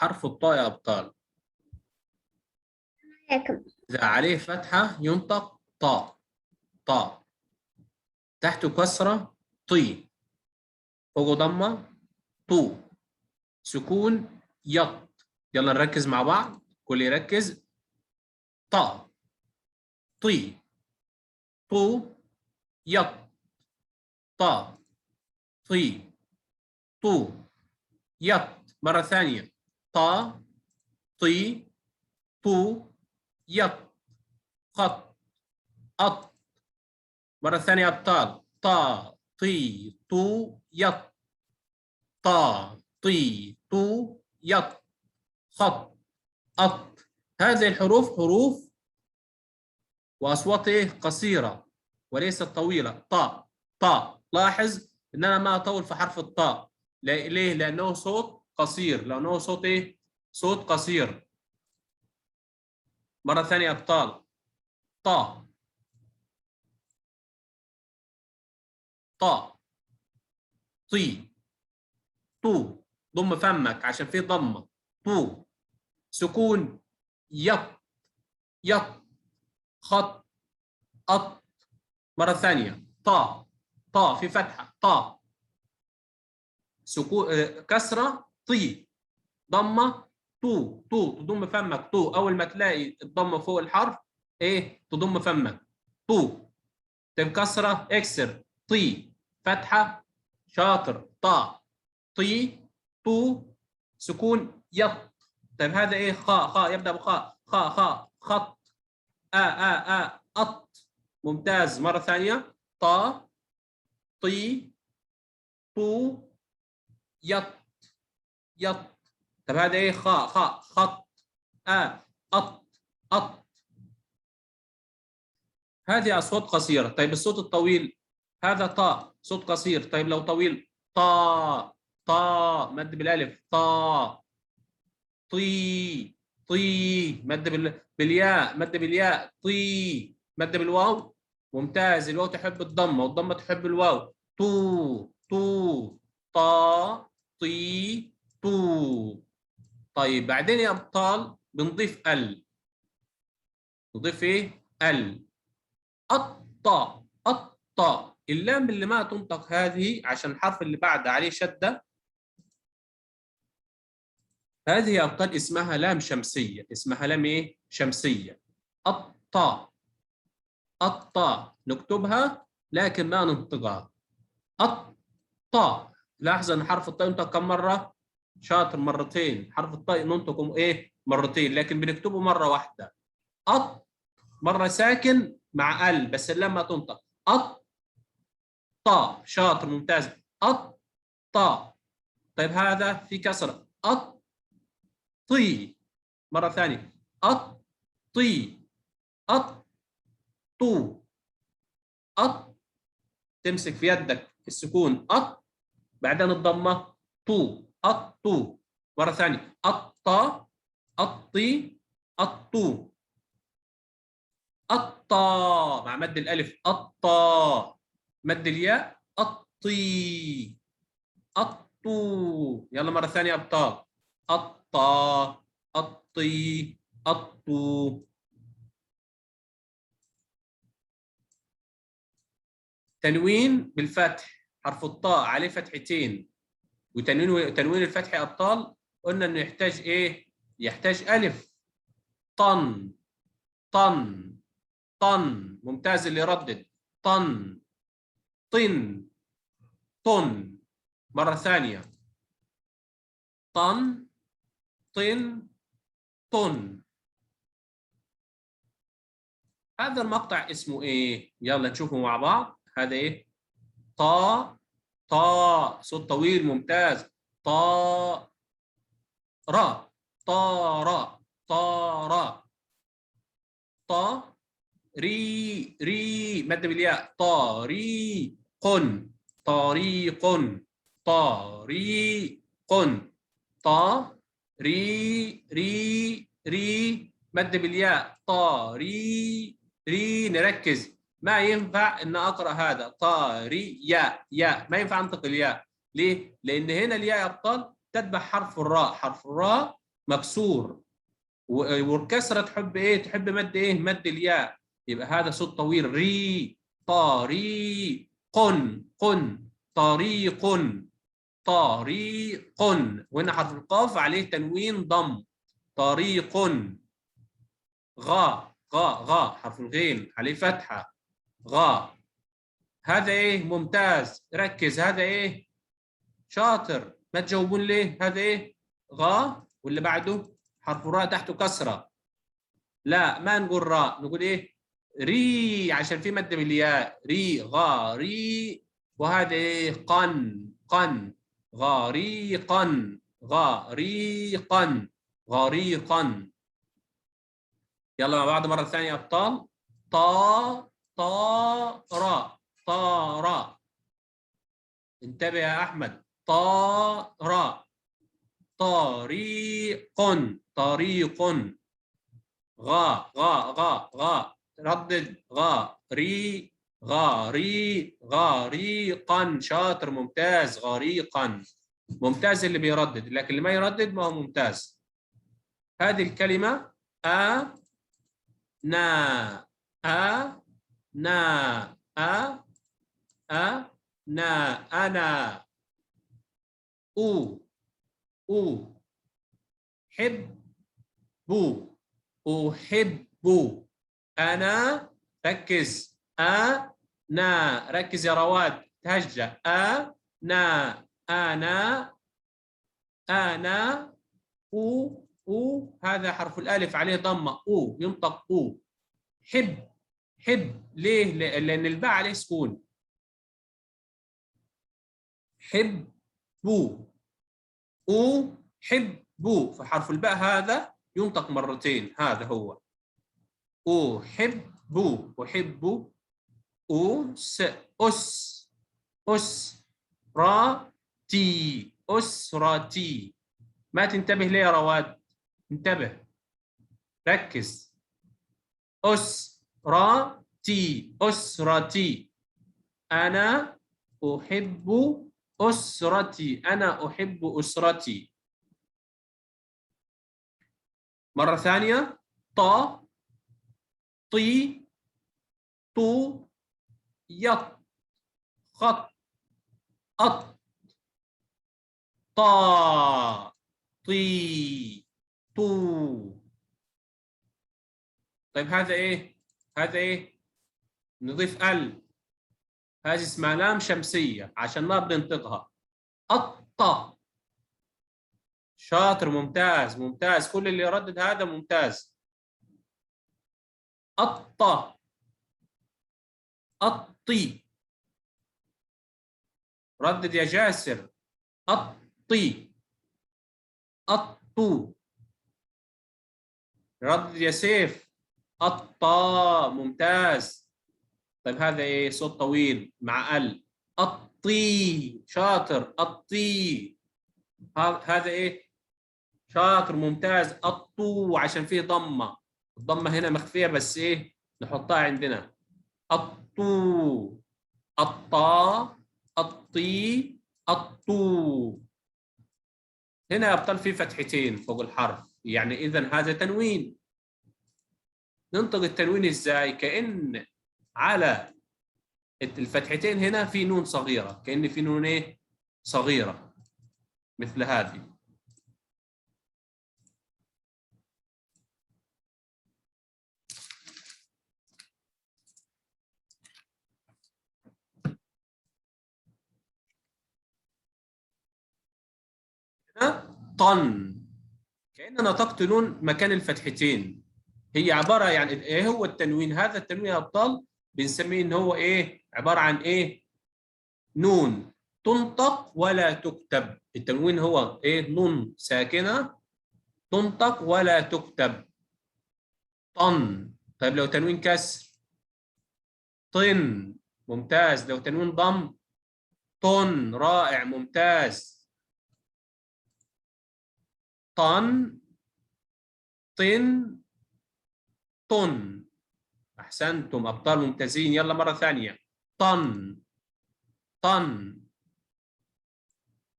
حرف الطاء يا أبطال؟ إذا عليه فتحة ينطق طاء. طاء. تحته كسرة طي. فوقه ضمة طو. سكون يط. يلا نركز مع بعض، كل يركز. طاء طي طو يط. طاء طي طو يط. مرة ثانية. طاء طي طو يط. خط أط. مرة ثانية أبطال. طا طي طو يط. طا طي طو يط. خط أط. هذه الحروف حروف وأصوات قصيرة وليست طويلة. طا طا. لاحظ إن أنا ما أطول في حرف الطاء. ليه؟ لأنه صوت قصير. لأنه صوت إيه؟ صوت قصير. مرة ثانية أبطال. طا طا طي طو. ضم فمك عشان فيه ضمة. طو. سكون يط يط. خط أط. مرة ثانية. طا طا في فتحة. طا. سكون كسرة طي. ضمة طو. طو تضم فمك. طو. أول ما تلاقي الضمة فوق الحرف إيه؟ تضم فمك. طو. طيب كسرة اكسر. طي. فتحة شاطر. طا طي طو. سكون يط. طيب هذا ايه؟ خاء. خاء يبدأ بخاء. خاء خاء. خط. أط. ممتاز. مرة ثانية. طا طي طو يط يط. طيب هذا ايه؟ خاء خاء. خط. أط أط. هذه أصوات قصيرة. طيب الصوت الطويل هذا طاء صوت قصير. طيب لو طويل طا طا مد بالألف. طا طي طي مد بالياء. مد بالياء. طي مد بالواو. ممتاز. الواو تحب الضمه والضمه تحب الواو. طو طو. طا طي طو. طيب بعدين يا ابطال بنضيف ال. نضيف ايه؟ ال. الطاء. الطاء. اللام اللي ما تنطق هذه عشان الحرف اللي بعد عليه شده. هذه يا أبطال اسمها لام شمسية. اسمها لام إيه؟ شمسية. الطاء. الطاء نكتبها لكن ما ننطقها. الطاء. لاحظ أن حرف الطاء ينطق كم مرة؟ شاطر. مرتين. حرف الطاء ننطقه إيه؟ مرتين لكن بنكتبه مرة واحدة. أط. مرة ساكن مع ال بس اللام ما تنطق. الطاء. شاطر. ممتاز. الطاء. طيب هذا في كسرة. الطي. مرة ثانية. الطي. الطو. الط. تمسك في يدك السكون. الط. بعدين الضمة. طو. الطو. مرة ثانية. الطا. الطي. الطو. الطا مع مد الألف. الطا. مد الياء. الطي. الطو. يلا مرة ثانية أبطال. الطا. الطي. الطو. تنوين بالفتح. حرف الطاء عليه فتحتين. وتنوين الفتح يا ابطال قلنا انه يحتاج ايه؟ يحتاج الف. طن طن طن. ممتاز اللي يردد. طن طن طن. مرة ثانية. طن طن طن. هذا المقطع اسمه ايه؟ يلا نشوفه مع بعض. هذا ايه؟ طا طا. صوت طويل. ممتاز. طا را. طارا. طارا. طا ري. ري مد بالياء. طريق. طريق. طريق. طا ري. ري. ري مد بالياء. طريق. ري. نركز. ما ينفع ان اقرا هذا طاري ياء. ياء ما ينفع انطق الياء. ليه؟ لان هنا الياء يا ابطال تتبع حرف الراء. حرف الراء مكسور، والكسره تحب ايه؟ تحب مد ايه؟ مد الياء. يبقى هذا صوت طويل. ري، طريق، قن، طريق، طريق. وهنا حرف القاف عليه تنوين ضم. طريق. غا حرف الغين عليه فتحه. غا. هذا ايه؟ ممتاز، ركز. هذا ايه؟ شاطر. ما تجاوبون ليه؟ هذا ايه؟ غا. واللي بعده حرف الراء تحته كسره. لا، ما نقول راء، نقول ايه؟ ري، عشان في مد بالياء. ري، غا ري. وهذا ايه؟ قن، غاريقا، غاريقا، غاريقا. يلا مع بعض مرة ثانية يا أبطال. را، را. انتبه يا أحمد. را. طريق، طريق. غا. ردد. غاريقا. شاطر، ممتاز. غاريقا. ممتاز اللي بيردد، لكن اللي ما يردد ما هو ممتاز. هذه الكلمة نا، أ نا، أ نا، أنا. أو حب، أحب. أنا. ركز. أنا. ركز يا رواد، تهجأ. أنا، أنا. هذا حرف الألف عليه ضمة. ينطق. حب. ليه؟ لأن الباء عليه سكون. حب. حب. فحرف الباء هذا ينطق مرتين. هذا هو. أحب. أحب. أس. أسرتي. أسرتي. ما تنتبه ليه يا رواد؟ انتبه، ركز. أسرتي، أسرتي. أنا أحب أسرتي، أنا أحب أسرتي. مرة ثانية. طي، طو، يط، خط، أط، طي، طو. طيب هذا إيه؟ هذا إيه؟ نضيف هذه اسمها لام شمسية عشان ما بننطقها. الطا. شاطر، ممتاز ممتاز. كل اللي يردد هذا ممتاز. الطا. الطي. ردد يا جاسر. الطي. الطو. ردد يا سيف. الطا. ممتاز. طيب هذا ايه؟ صوت طويل مع الطي. شاطر. الطي. هذا ايه؟ شاطر، ممتاز. الطو عشان فيه ضمه. الضمه هنا مخفيه، بس ايه؟ نحطها عندنا. الطو. الطا. الطي. الطو. هنا يا ابطال في فتحتين فوق الحرف، يعني اذا هذا تنوين. ننطق التنوين ازاي؟ كأن على الفتحتين هنا في نون صغيره، كأن في نون ايه؟ صغيره، مثل هذه. هنا طن، كأن نطقت نون مكان الفتحتين. هي عباره، يعني ايه هو التنوين؟ هذا التنوين يا ابطال بنسميه ان هو ايه؟ عباره عن ايه؟ نون تنطق ولا تكتب. التنوين هو ايه؟ نون ساكنه تنطق ولا تكتب. طن. طيب لو تنوين كسر؟ طن. ممتاز. لو تنوين ضم؟ طن. رائع، ممتاز. طن، طن، طن. احسنتم ابطال، ممتازين. يلا مره ثانيه. طن، طن،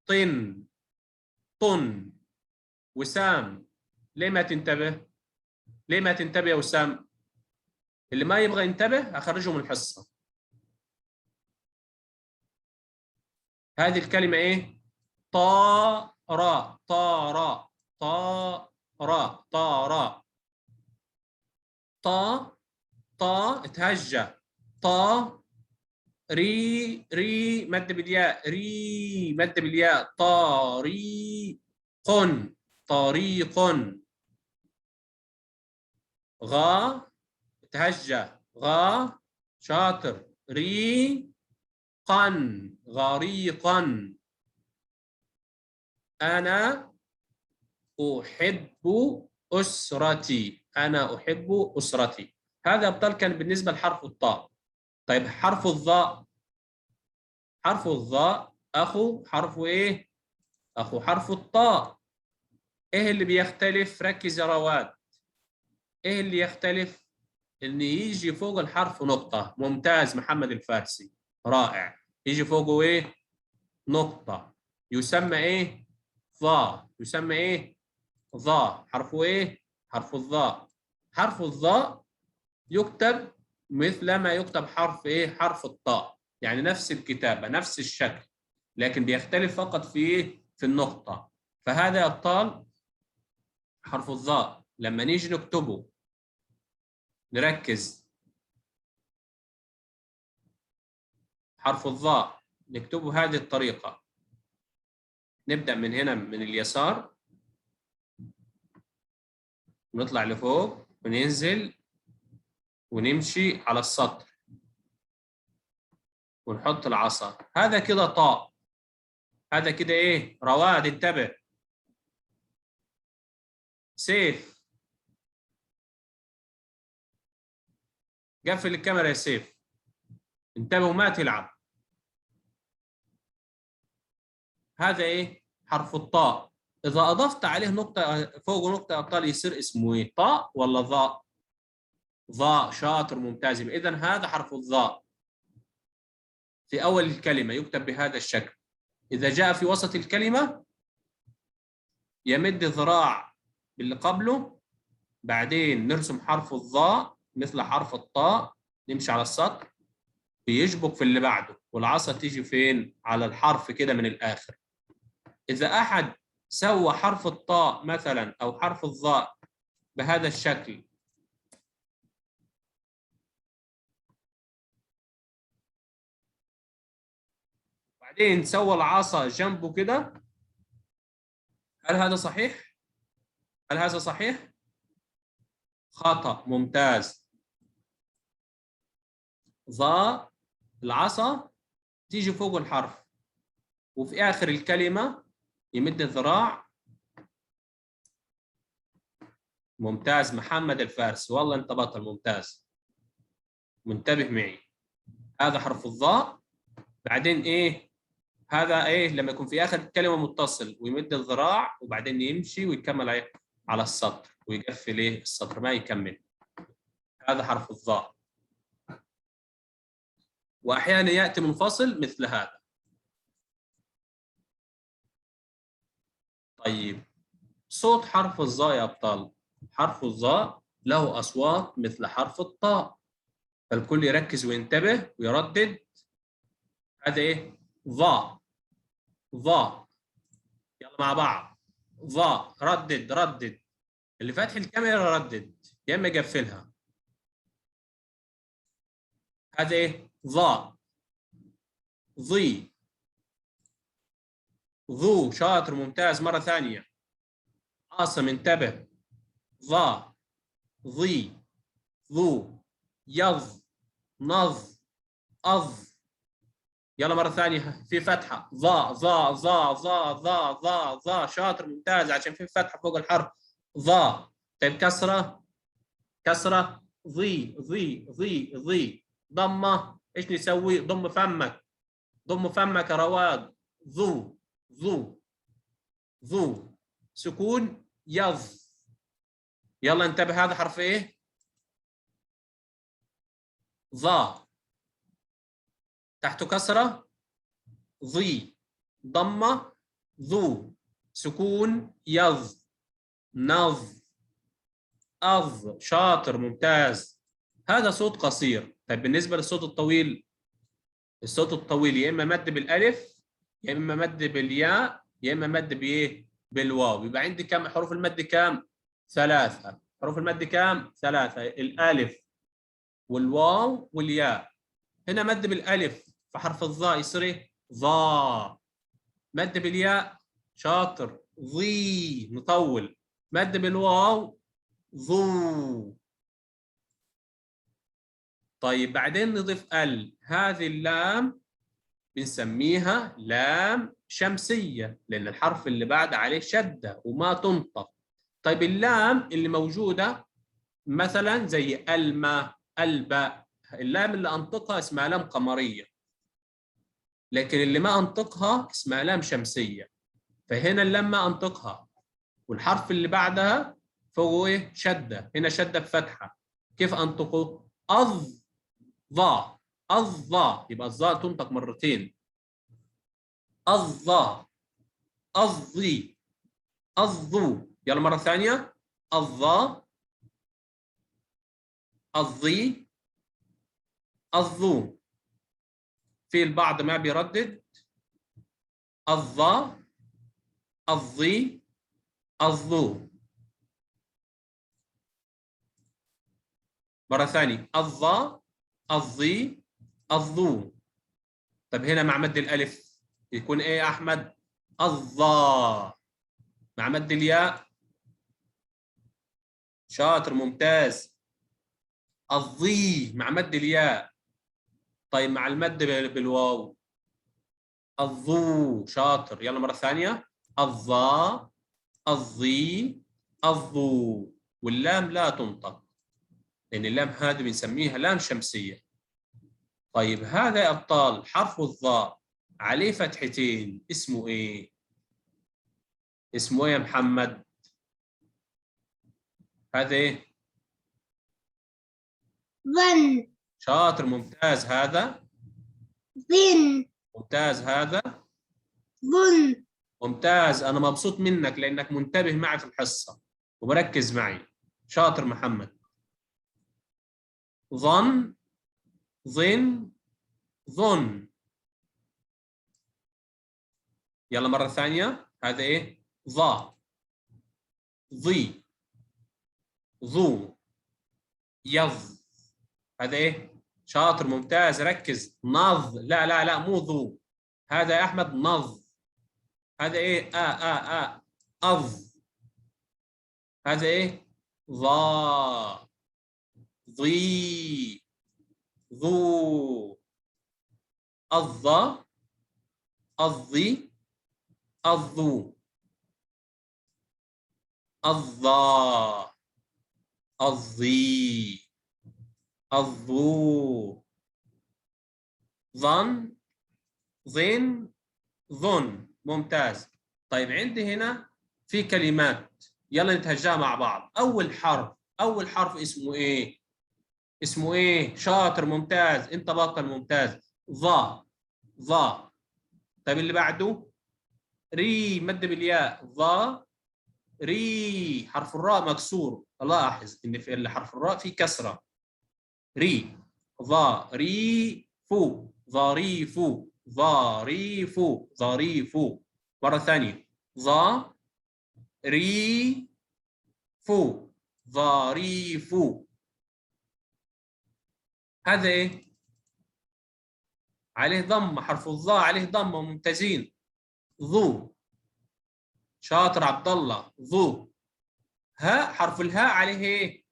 طن، طن. وسام. ليه ما تنتبه؟ ليه ما تنتبه يا وسام؟ اللي ما يبغى ينتبه اخرجه من الحصه. هذه الكلمه ايه؟ طارا طارا طارا طارا. طا طا تهجى. طا ري ري مد بالياء. ري مد بالياء. طريق طريق. غا تهجى. غا شاطر. ريقا غريقا. أنا أحب أسرتي. أنا أحب أسرتي. هذا أبطال كان بالنسبة لحرف الطاء. طيب حرف الظاء. حرف الظاء أخو حرف إيه؟ أخو حرف الطاء. إيه اللي بيختلف؟ ركز يا رواد. إيه اللي يختلف؟ إن يجي فوق الحرف نقطة. ممتاز محمد الفارسي، رائع. يجي فوقه إيه؟ نقطة. يسمى إيه؟ ظا. يسمى إيه؟ ظا. حرفه إيه؟ حرف الظاء. حرف الظاء يكتب مثل ما يكتب حرف إيه؟ حرف الطاء. يعني نفس الكتابة نفس الشكل، لكن بيختلف فقط في إيه؟ في النقطة. فهذا يا أبطال حرف الظاء لما نيجي نكتبه نركز. حرف الظاء نكتبه هذه الطريقة. نبدأ من هنا من اليسار ونطلع لفوق وننزل ونمشي على السطر ونحط العصا. هذا كده طاء. هذا كده ايه؟ رواد انتبه. سيف قفل الكاميرا يا سيف. انتبه وما تلعب. هذا ايه؟ حرف الطاء. اذا اضفت عليه نقطة فوق نقطة ابطال يصير اسمه ايه؟ طاء ولا ظاء؟ ظاء. شاطر ممتاز. اذا هذا حرف الظاء في اول الكلمة يكتب بهذا الشكل. اذا جاء في وسط الكلمة يمد ذراع باللي قبله، بعدين نرسم حرف الظاء مثل حرف الطاء، نمشي على السطر بيشبك في اللي بعده، والعصا تيجي فين؟ على الحرف كده من الآخر. إذا أحد سوى حرف الطاء مثلا أو حرف الظاء بهذا الشكل بعدين سوى العصا جنبه كده، هل هذا صحيح؟ هل هذا صحيح؟ خطأ. ممتاز. ظاء العصا تيجي فوق الحرف، وفي آخر الكلمة يمد الذراع. ممتاز محمد الفارس، والله أنت بطل. ممتاز. منتبه معي. هذا حرف الظاء. بعدين إيه؟ هذا إيه؟ لما يكون في آخر الكلمة متصل ويمد الذراع وبعدين يمشي ويكمل إيه؟ على السطر ويقفل إيه؟ السطر ما يكمل. هذا حرف الظاء. وأحيانا يأتي منفصل مثل هذا. طيب صوت حرف الظاء يا أبطال. حرف الظاء له أصوات مثل حرف الطاء، فالكل يركز وينتبه ويردد. هذا إيه؟ ظاء. ظاء. يلا مع بعض. ظاء. ردد ردد. اللي فاتح الكاميرا ردد يا اما يقفلها. هذا ايه؟ ظاء. ظي. ذو. شاطر ممتاز. مرة ثانية. عاصم انتبه. ظاء. ظي. ذو. يظ. نظ. أظ. يلا مرة ثانية. في فتحة. ظاء ظاء ظاء ظاء ظاء ظاء ظاء. شاطر ممتاز عشان في فتحة فوق الحرف. ظاء. طيب كسرة. كسرة. ظي ظي ظي ظي. ضمة. ايش نسوي؟ ضم فمك. ضم فمك يا رواد. ذو. ذو. ذو. سكون. يظ. يلا انتبه. هذا حرف ايه؟ ظا. تحته كسرة. ظي. ضمة. ذو. سكون. يظ. نظ. أظ. شاطر ممتاز. هذا صوت قصير. طيب بالنسبة للصوت الطويل، الصوت الطويل يا إما مد بالألف، يا إما مد بالياء، يا إما مد بإيه؟ بالواو. يبقى عندي كم حروف المد؟ كام؟ 3. حروف المد كام؟ 3. الألف والواو والياء. هنا مد بالألف في حرف الظاء يصير إيه؟ ظا. مد بالياء شاطر ظي نطول. مد بالواو ظو. طيب بعدين نضيف هذه اللام بنسميها لام شمسية لأن الحرف اللي بعد عليه شدة وما تنطق. طيب اللام اللي موجودة مثلا زي الماء، الباء، اللام اللي أنطقها اسمها لام قمرية، لكن اللي ما أنطقها اسمها لام شمسية. فهنا اللام ما أنطقها والحرف اللي بعدها فوق إيه؟ شدة. هنا شدة بفتحة. كيف أنطقه؟ أظ ظا. الظا. يبقى الظاء تنطق مرتين. الظا. الظي. الظو. يلا مرة ثانية. الظا. الظي. الظو. في البعض ما بيردد. الظا. الظي. الظو. مرة ثانية. الظا. الظي. الظو. طب هنا مع مد الألف يكون إيه يا أحمد؟ الظا. مع مد الياء شاطر ممتاز. الظي مع مد الياء. طيب مع المد بالواو الظو. شاطر. يلا مرة ثانية. الظا. الظي. الظو. واللام لا تنطق لأن اللام هذه بنسميها لام شمسية. طيب هذا يا أبطال حرف الظاء عليه فتحتين اسمه إيه؟ اسمه إيه يا محمد؟ هذا إيه؟ ظن. شاطر ممتاز. هذا ظن. ممتاز. هذا ظن. ممتاز. أنا مبسوط منك لأنك منتبه معي في الحصة ومركز معي. شاطر محمد. ظن. ظن. ظن. يلا مرة ثانية. هذا إيه؟ ظا. ظي. ظو. يظ. هذا إيه؟ شاطر ممتاز. ركز. نظ. لا لا لا مو ظو. هذا يا أحمد نظ. هذا إيه؟ أظ. هذا إيه؟ ظا. ظي. ظو. الظا. الظي. الظو. الظا. الظي. الظو. ظن. ظن. ظن. ممتاز. طيب عندي هنا في كلمات يلا نتهجاها مع بعض. أول حرف اسمه إيه؟ اسمه إيه؟ شاطر ممتاز. أنت بطل ممتاز. ظا. ظا. طيب اللي بعده ري مد بالياء. ظا. ري. حرف الراء مكسور. لاحظ إن في حرف الراء في كسرة. ري. ظريف. ظريف. ظريف. ظريف. مرة ثانية. ظريف. ظريف. هذا ايه؟ عليه ضمة. حرف الظاء عليه ضمة. ممتازين. ظو. شاطر عبد الله. ظو. ها حرف الهاء عليه ايه؟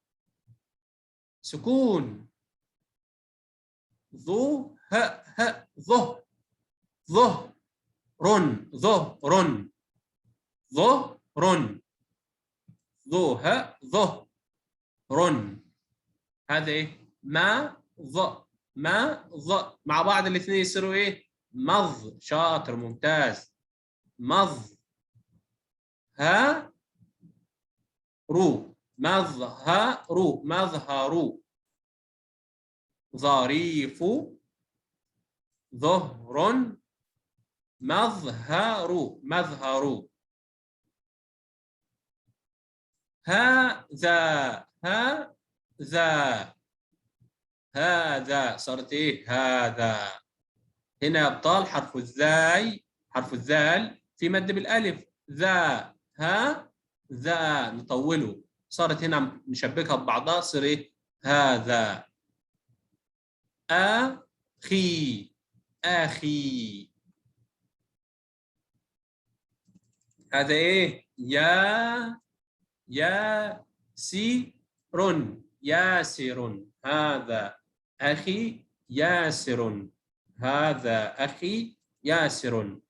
سكون. ظو. ها ظه. ظه. رن. ظه. رن. ظه. رن. ظو. ظه. رن. هذا ايه؟ ما ظ. ما ظ. مع بعض الاثنين يصيروا ايه؟ مظ. شاطر ممتاز. مظ. ها رو. مظهر. مظهر. ظريف. ظهر. مظهر. مظهر. هذا. هذا هذا صارت ايه؟ هذا. هنا يا ابطال حرف الزاي، حرف الذال في مد بالالف، ذا ها ذا نطوله، صارت هنا نشبكها ببعضها صار ايه؟ هذا. اخي اخي. هذا ايه؟ ياسر ياسر. هذا اخي ياسر. هذا اخي ياسر.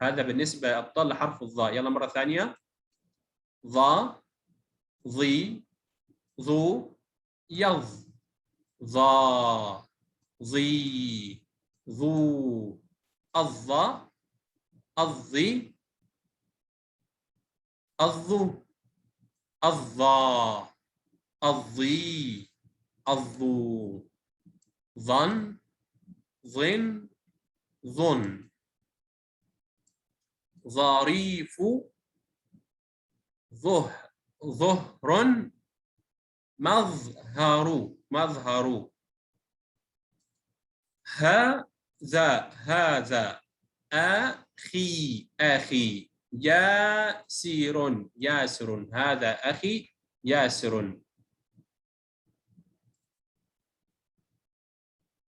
هذا بالنسبه يا ابطال لحرف الظاء. يلا مره ثانيه. ظا ظي ظو يظ ظا ظي ظو الظا الظي الظو الظا الظي الظو ظن ظن ظن ظريف ظهر مظهر مظهر. هذا أخي أخي ياسر ياسر. هذا أخي ياسر.